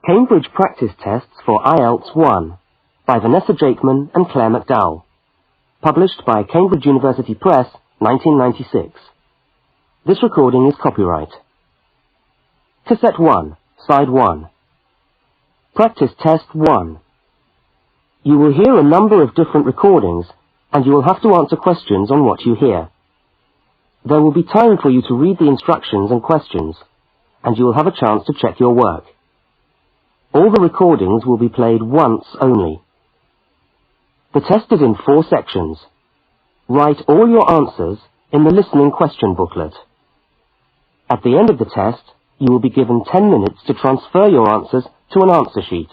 Cambridge Practice Tests for IELTS 1 by Vanessa Jakeman and Claire McDowell. Published by Cambridge University Press, 1996. This recording is copyright. Cassette 1, Side 1. Practice Test 1. You will hear a number of different recordings, and you will have to answer questions on what you hear. There will be time for you to read the instructions and questions, and you will have a chance to check your work. All the recordings will be played once only. The test is in 4 sections. Write all your answers in the listening question booklet. At the end of the test, you will be given 10 minutes to transfer your answers to an answer sheet.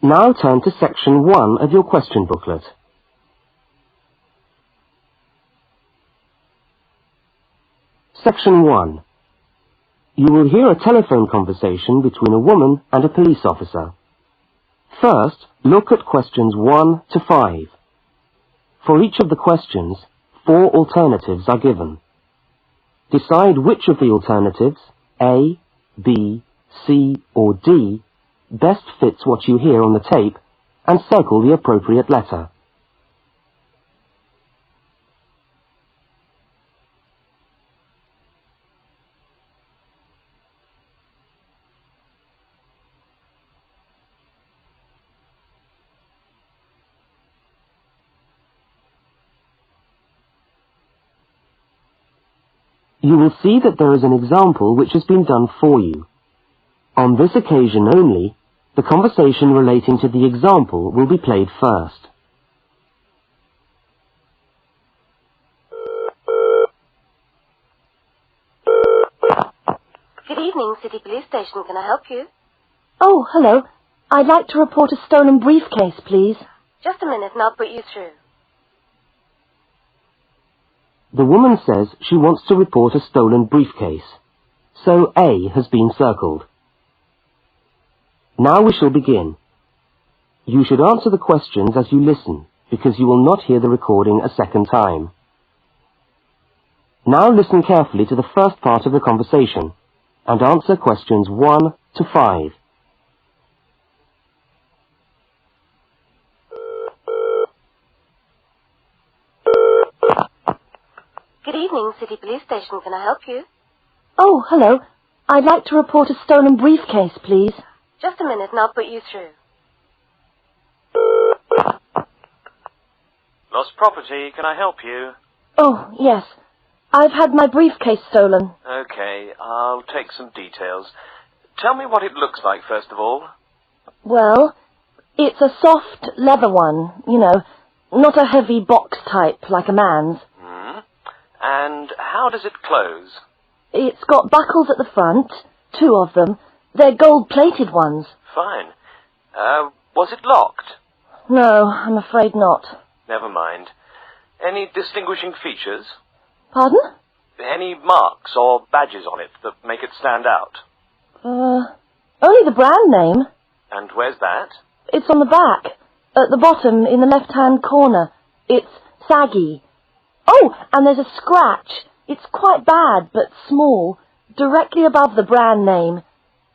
Now turn to section 1 of your question booklet. Section 1. You will hear a telephone conversation between a woman and a police officer. First, look at questions 1 to 5. For each of the questions, 4 alternatives are given. Decide which of the alternatives, A, B, C, or D, best fits what you hear on the tape, and circle the appropriate letter. You will see that there is an example which has been done for you. On this occasion only, the conversation relating to the example will be played first. Good evening, City Police Station. Can I help you? Oh, hello. I'd like to report a stolen briefcase, please. Just a minute and I'll put you through. The woman says she wants to report a stolen briefcase, so A has been circled. Now we shall begin. You should answer the questions as you listen, because you will not hear the recording a second time. Now listen carefully to the first part of the conversation, and answer questions 1 to 5. Good evening, City Police Station. Can I help you? Oh, hello. I'd like to report a stolen briefcase, please. Just a minute and I'll put you through. Lost property, can I help you? Oh, yes. I've had my briefcase stolen. Okay, I'll take some details. Tell me what it looks like, first of all. Well, it's a soft leather one, you know, not a heavy box type like a man's. And how does it close? It's got buckles at the front, 2 of them. They're gold-plated ones. Fine. Was it locked? No, I'm afraid not. Never mind. Any distinguishing features? Pardon? Any marks or badges on it that make it stand out? Only the brand name. And where's that? It's on the back, at the bottom in the left-hand corner. It's saggy. Oh, and there's a scratch. It's quite bad, but small, directly above the brand name.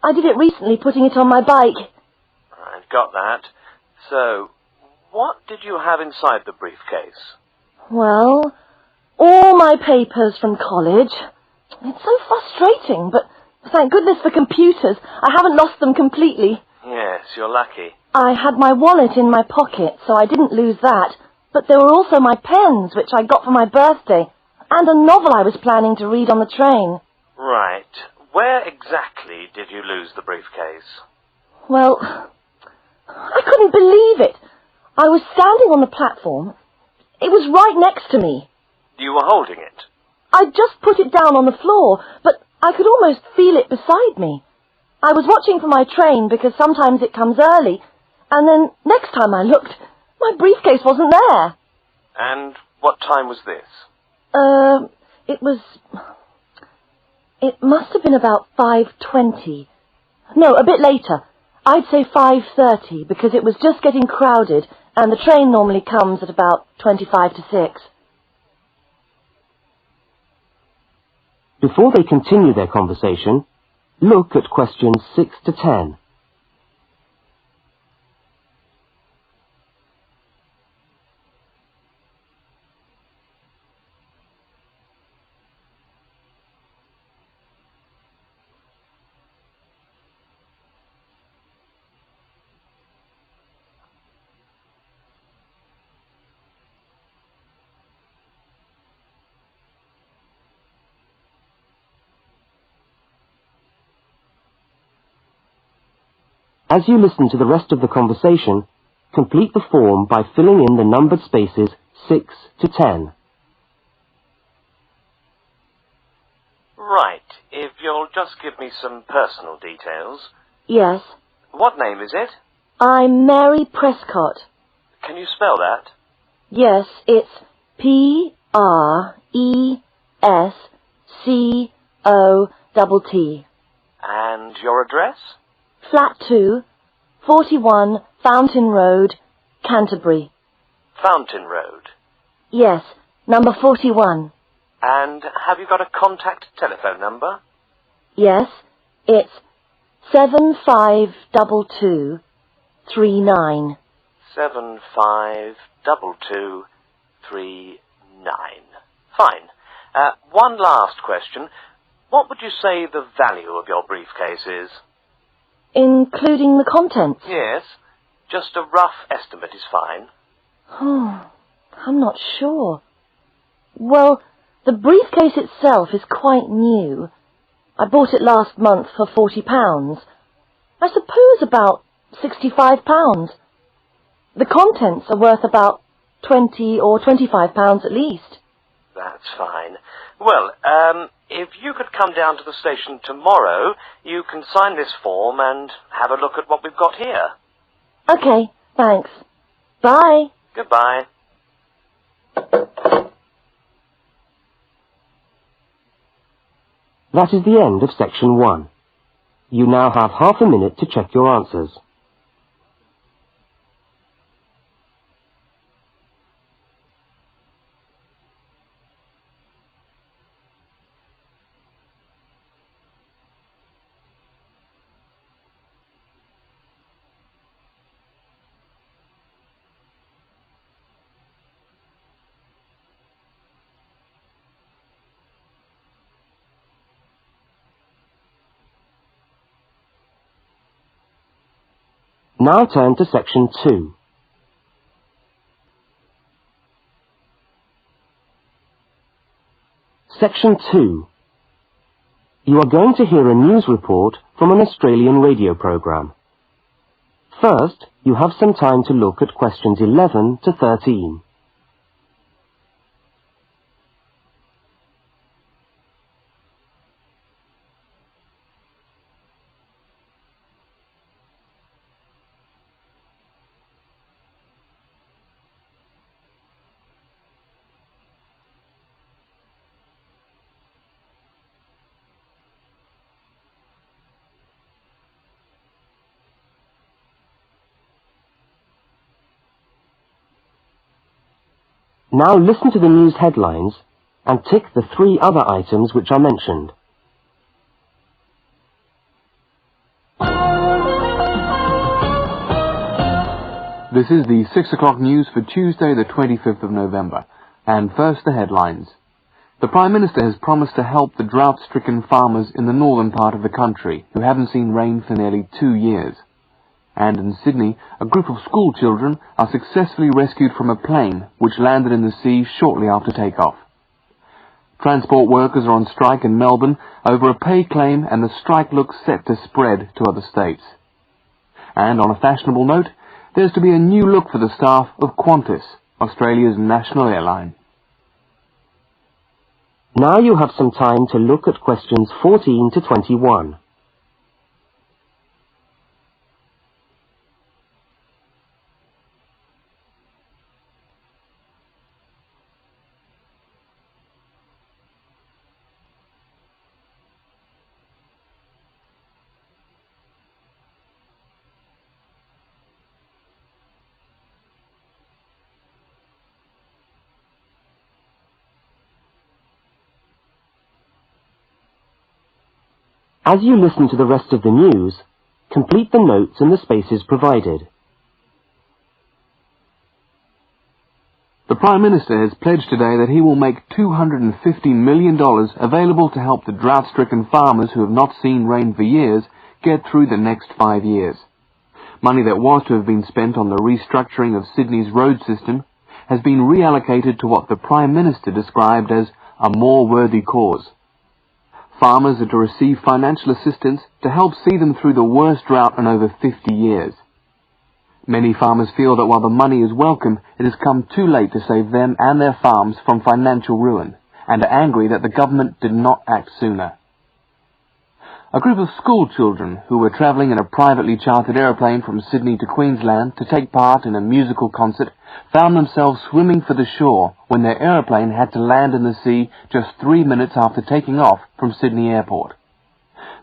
I did it recently, putting it on my bike. I've got that. So, what did you have inside the briefcase? Well, all my papers from college. It's so frustrating, but thank goodness for computers. I haven't lost them completely. Yes, you're lucky. I had my wallet in my pocket, so I didn't lose that. But there were also my pens, which I got for my birthday, and a novel I was planning to read on the train. Right. Where exactly did you lose the briefcase? Well, I couldn't believe it. I was standing on the platform. It was right next to me. You were holding it? I'd just put it down on the floor, but I could almost feel it beside me. I was watching for my train because sometimes it comes early, and then next time I looked, my briefcase wasn't there. And what time was this? It must have been about 5:20. No, a bit later. I'd say 5:30, because it was just getting crowded, and the train normally comes at about 25 to 6. Before they continue their conversation, Look at questions 6 to 10. As you listen to the rest of the conversation, complete the form by filling in the numbered spaces 6 to 10. Right, if you'll just give me some personal details. Yes. What name is it? I'm Mary Prescott. Can you spell that? Yes, it's Prescott. And your address? Flat 2, 41 Fountain Road, Canterbury. Fountain Road. Yes, number 41. And have you got a contact telephone number? Yes, it's 752239. 752239. Fine. One last question. What would you say the value of your briefcase is? Including the contents? Yes. Just a rough estimate is fine. Oh, I'm not sure. Well, the briefcase itself is quite new. I bought it last month for £40. I suppose about £65. The contents are worth about £20 or £25 at least. That's fine. Well, if you could come down to the station tomorrow, you can sign this form and have a look at what we've got here. Okay, thanks. Bye. Goodbye. That is the end of section 1. You now have half a minute to check your answers. Now turn to section 2. Section 2. You are going to hear a news report from an Australian radio program. First, you have some time to look at questions 11 to 13. Now listen to the news headlines and tick the 3 other items which are mentioned. This is the 6 o'clock news for Tuesday the 25th of November. And first the headlines. The Prime Minister has promised to help the drought-stricken farmers in the northern part of the country who haven't seen rain for nearly 2 years. And in Sydney, a group of school children are successfully rescued from a plane which landed in the sea shortly after takeoff. Transport workers are on strike in Melbourne over a pay claim, and the strike looks set to spread to other states. And on a fashionable note, there's to be a new look for the staff of Qantas, Australia's national airline. Now you have some time to look at questions 14 to 21. As you listen to the rest of the news, complete the notes in the spaces provided. The Prime Minister has pledged today that he will make $250 million available to help the drought-stricken farmers who have not seen rain for years get through the next 5 years. Money that was to have been spent on the restructuring of Sydney's road system has been reallocated to what the Prime Minister described as a more worthy cause. Farmers are to receive financial assistance to help see them through the worst drought in over 50 years. Many farmers feel that while the money is welcome, it has come too late to save them and their farms from financial ruin, and are angry that the government did not act sooner. A group of school children who were travelling in a privately chartered aeroplane from Sydney to Queensland to take part in a musical concert found themselves swimming for the shore when their aeroplane had to land in the sea just 3 minutes after taking off from Sydney Airport.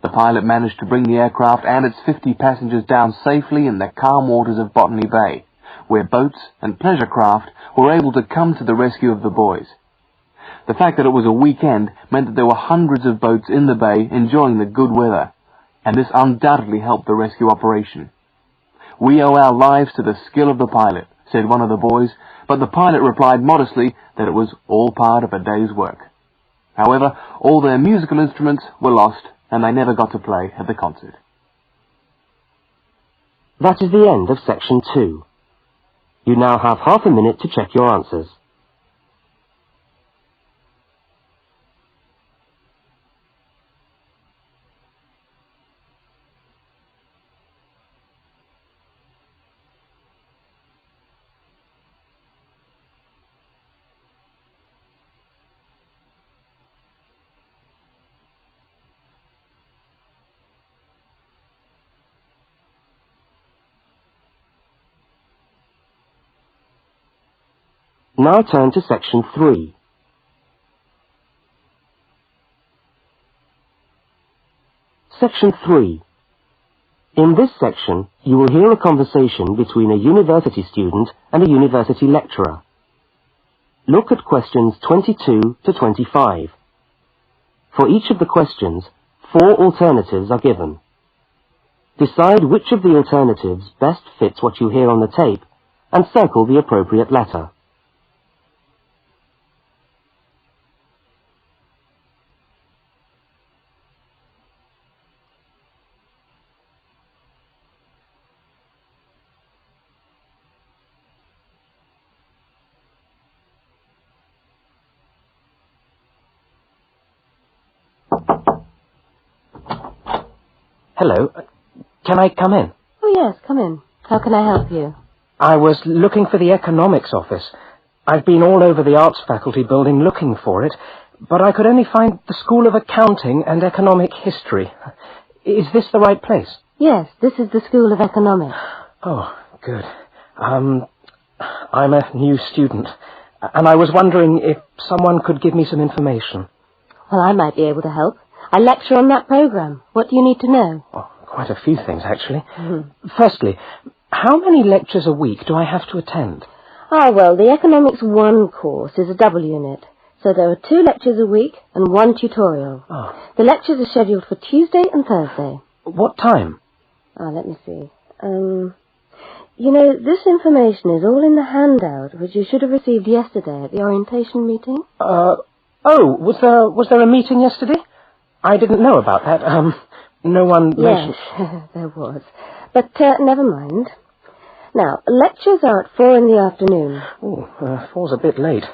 The pilot managed to bring the aircraft and its 50 passengers down safely in the calm waters of Botany Bay, where boats and pleasure craft were able to come to the rescue of the boys. The fact that it was a weekend meant that there were hundreds of boats in the bay enjoying the good weather, and this undoubtedly helped the rescue operation. "We owe our lives to the skill of the pilot," said one of the boys, but the pilot replied modestly that it was all part of a day's work. However, all their musical instruments were lost, and they never got to play at the concert. That is the end of section 2. You now have half a minute to check your answers. Now turn to section 3. Section 3. In this section, you will hear a conversation between a university student and a university lecturer. Look at questions 22 to 25. For each of the questions, 4 alternatives are given. Decide which of the alternatives best fits what you hear on the tape and circle the appropriate letter. Hello. Can I come in? Oh, yes, come in. How can I help you? I was looking for the economics office. I've been all over the arts faculty building looking for it, but I could only find the School of Accounting and Economic History. Is this the right place? Yes, this is the School of Economics. Oh, good. I'm a new student, and I was wondering if someone could give me some information. Well, I might be able to help. I lecture on that program. What do you need to know? Oh, quite a few things, actually. Firstly, how many lectures a week do I have to attend? Ah, well, the Economics 1 course is a double unit. So there are 2 lectures a week and 1 tutorial. Oh. The lectures are scheduled for Tuesday and Thursday. What time? Let me see. You know, this information is all in the handout, which you should have received yesterday at the orientation meeting. Was there a meeting yesterday? I didn't know about that. No one mentioned... Yes, there was. But never mind. Now, lectures are at 4 in the afternoon. Oh, 4's a bit late.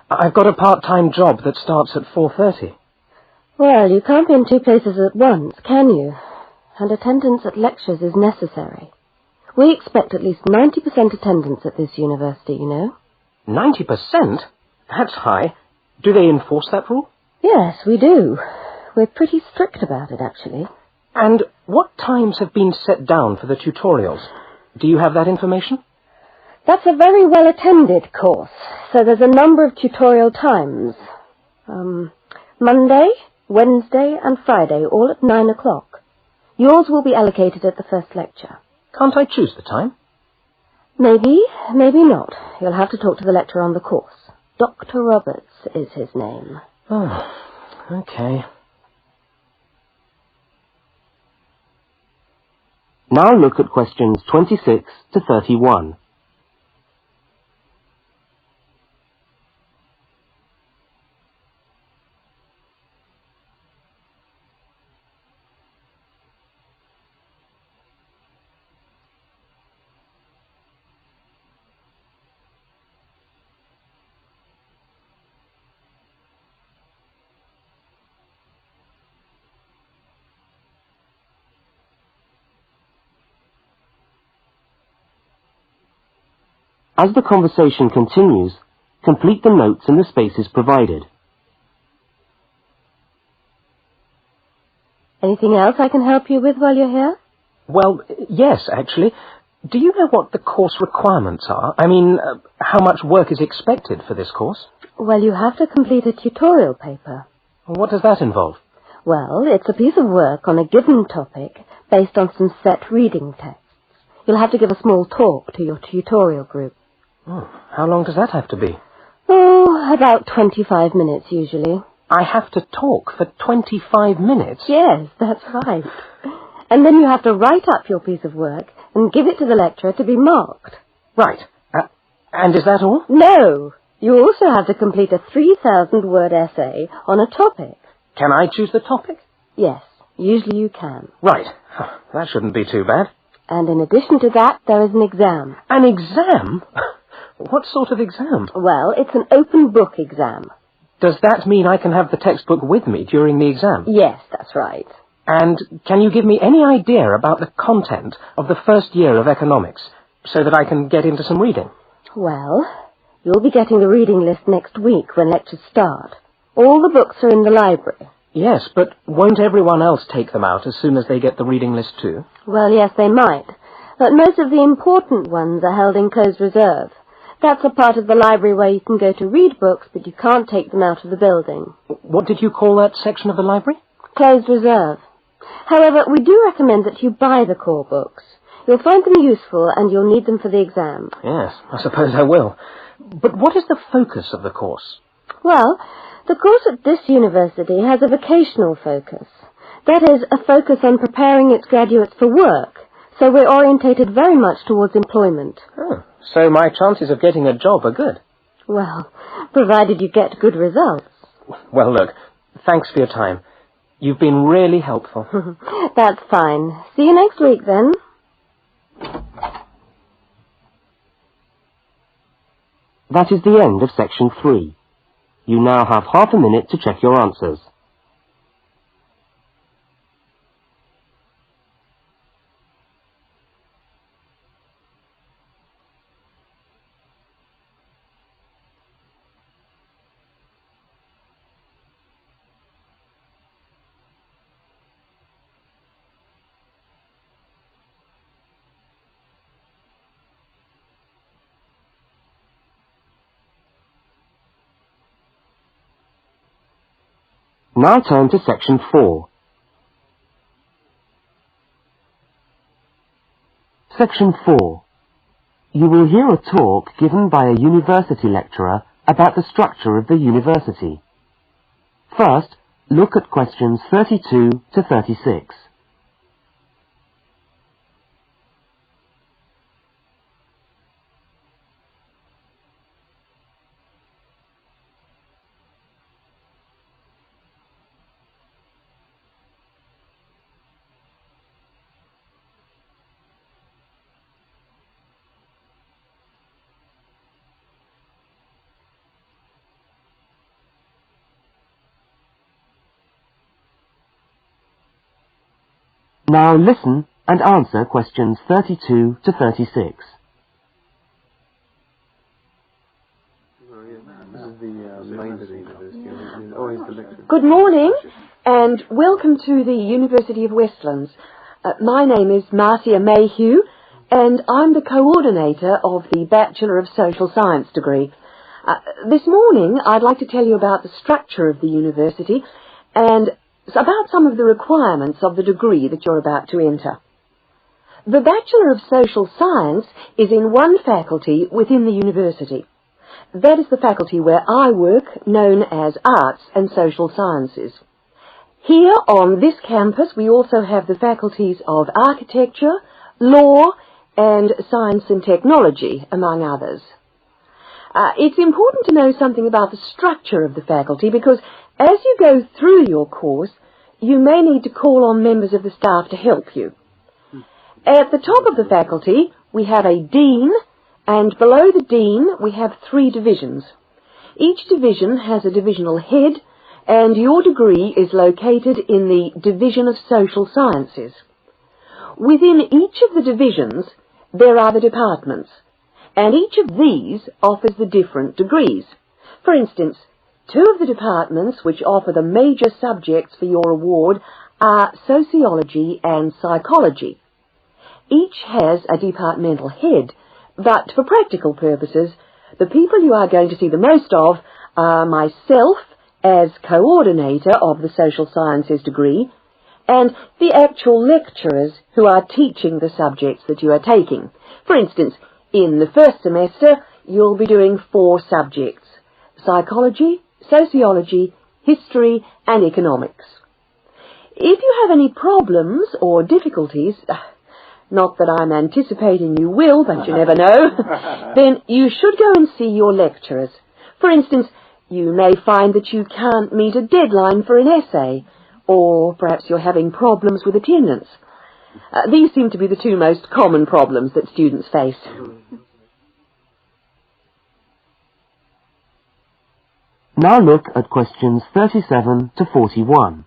I've got a part-time job that starts at 4:30. Well, you can't be in 2 places at once, can you? And attendance at lectures is necessary. We expect at least 90% attendance at this university, you know. 90%? That's high. Do they enforce that rule? Yes, we do. We're pretty strict about it, actually. And what times have been set down for the tutorials? Do you have that information? That's a very well-attended course, so there's a number of tutorial times. Monday, Wednesday and Friday, all at 9 o'clock. Yours will be allocated at the first lecture. Can't I choose the time? Maybe, maybe not. You'll have to talk to the lecturer on the course. Dr. Roberts is his name. Oh, okay. Now look at questions 26 to 31. As the conversation continues, complete the notes in the spaces provided. Anything else I can help you with while you're here? Well, yes, actually. Do you know what the course requirements are? I mean, how much work is expected for this course? Well, you have to complete a tutorial paper. What does that involve? Well, it's a piece of work on a given topic based on some set reading texts. You'll have to give a small talk to your tutorial group. Oh, how long does that have to be? Oh, about 25 minutes usually. I have to talk for 25 minutes? Yes, that's right. And then you have to write up your piece of work and give it to the lecturer to be marked. Right. And is that all? No! You also have to complete a 3,000-word essay on a topic. Can I choose the topic? Yes, usually you can. Right. That shouldn't be too bad. And in addition to that, there is an exam. An exam? What sort of exam? Well, it's an open book exam. Does that mean I can have the textbook with me during the exam? Yes, that's right. And can you give me any idea about the content of the first year of economics, so that I can get into some reading? Well, you'll be getting the reading list next week when lectures start. All the books are in the library. Yes, but won't everyone else take them out as soon as they get the reading list too? Well, yes, they might. But most of the important ones are held in closed reserve. That's a part of the library where you can go to read books, but you can't take them out of the building. What did you call that section of the library? Closed reserve. However, we do recommend that you buy the core books. You'll find them useful and you'll need them for the exam. Yes, I suppose I will. But what is the focus of the course? Well, the course at this university has a vocational focus. That is, a focus on preparing its graduates for work. So we're orientated very much towards employment. Oh, so my chances of getting a job are good. Well, provided you get good results. Well, look, thanks for your time. You've been really helpful. That's fine. See you next week, then. That is the end of section 3. You now have half a minute to check your answers. Now turn to section 4. Section 4. You will hear a talk given by a university lecturer about the structure of the university. First, look at questions 32 to 36. Now listen and answer questions 32 to 36. Good morning and welcome to the University of Westlands. My name is Marcia Mayhew and I'm the coordinator of the Bachelor of Social Science degree. This morning I'd like to tell you about the structure of the university and about some of the requirements of the degree that you're about to enter. The Bachelor of Social Science is in one faculty within the university. That is the faculty where I work, known as Arts and Social Sciences. Here on this campus we also have the faculties of Architecture, law, and science and technology, among others. It's important to know something about the structure of the faculty because as you go through your course, you may need to call on members of the staff to help you. At the top of the faculty, we have a dean, and below the dean, we have 3 divisions. Each division has a divisional head, and your degree is located in the Division of Social Sciences. Within each of the divisions, there are the departments, and each of these offers the different degrees. For instance, 2 of the departments which offer the major subjects for your award are sociology and psychology. Each has a departmental head, but for practical purposes, the people you are going to see the most of are myself as coordinator of the social sciences degree, and the actual lecturers who are teaching the subjects that you are taking. For instance, in the first semester, you'll be doing 4 subjects: psychology, sociology, history, and economics. If you have any problems or difficulties, not that I'm anticipating you will, but you never know, then you should go and see your lecturers. For instance, you may find that you can't meet a deadline for an essay, or perhaps you're having problems with attendance. These seem to be the 2 most common problems that students face. Now look at questions 37 to 41.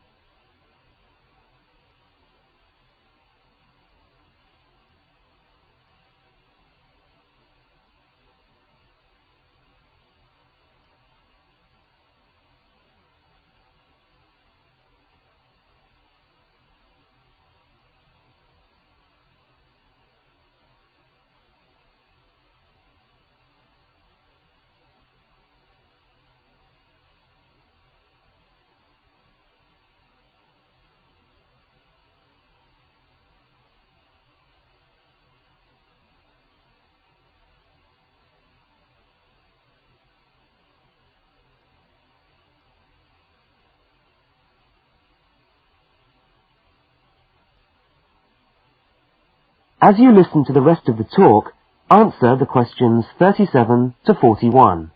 As you listen to the rest of the talk, answer the questions 37 to 41.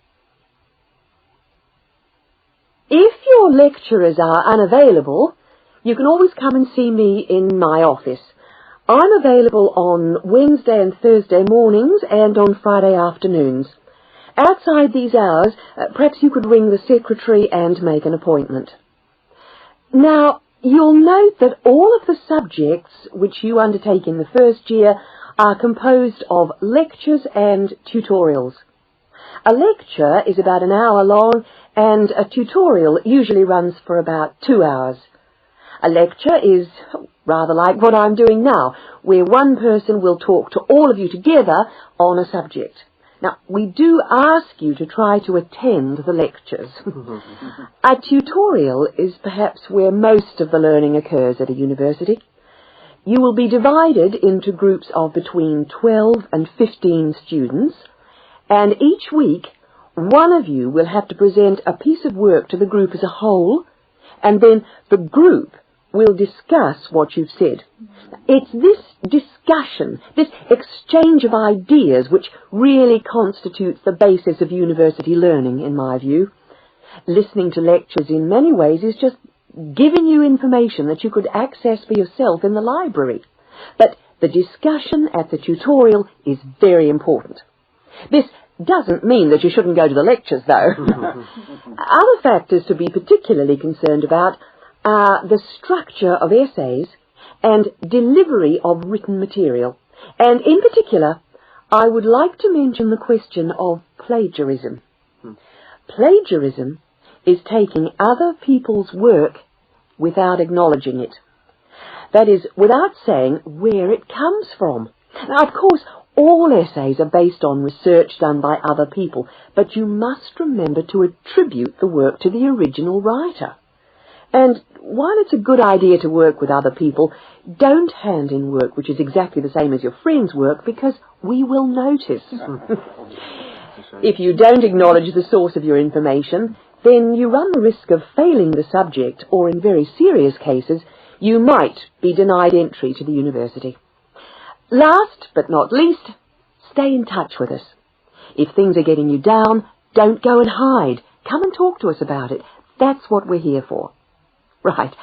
If your lecturers are unavailable, you can always come and see me in my office. I'm available on Wednesday and Thursday mornings and on Friday afternoons. Outside these hours, perhaps you could ring the secretary and make an appointment. Now, you'll note that all of the subjects which you undertake in the first year are composed of lectures and tutorials. A lecture is about an hour long, and a tutorial usually runs for about 2 hours. A lecture is rather like what I'm doing now, where one person will talk to all of you together on a subject. Now, we do ask you to try to attend the lectures. A tutorial is perhaps where most of the learning occurs at a university. You will be divided into groups of between 12 and 15 students, and each week one of you will have to present a piece of work to the group as a whole, and then the group will discuss what you've said. It's this discussion, this exchange of ideas, which really constitutes the basis of university learning, in my view. Listening to lectures in many ways is just giving you information that you could access for yourself in the library. But the discussion at the tutorial is very important. This doesn't mean that you shouldn't go to the lectures, though. Other factors to be particularly concerned about are the structure of essays and delivery of written material. And in particular, I would like to mention the question of plagiarism. Plagiarism is taking other people's work without acknowledging it. That is, without saying where it comes from. Now, of course, all essays are based on research done by other people, but you must remember to attribute the work to the original writer. And while it's a good idea to work with other people, don't hand in work which is exactly the same as your friend's work, because we will notice. If you don't acknowledge the source of your information, then you run the risk of failing the subject, or in very serious cases, you might be denied entry to the university. Last but not least, stay in touch with us. If things are getting you down, don't go and hide. Come and talk to us about it. That's what we're here for. Right.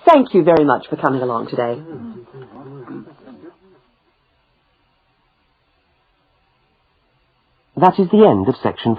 Thank you very much for coming along today. That is the end of section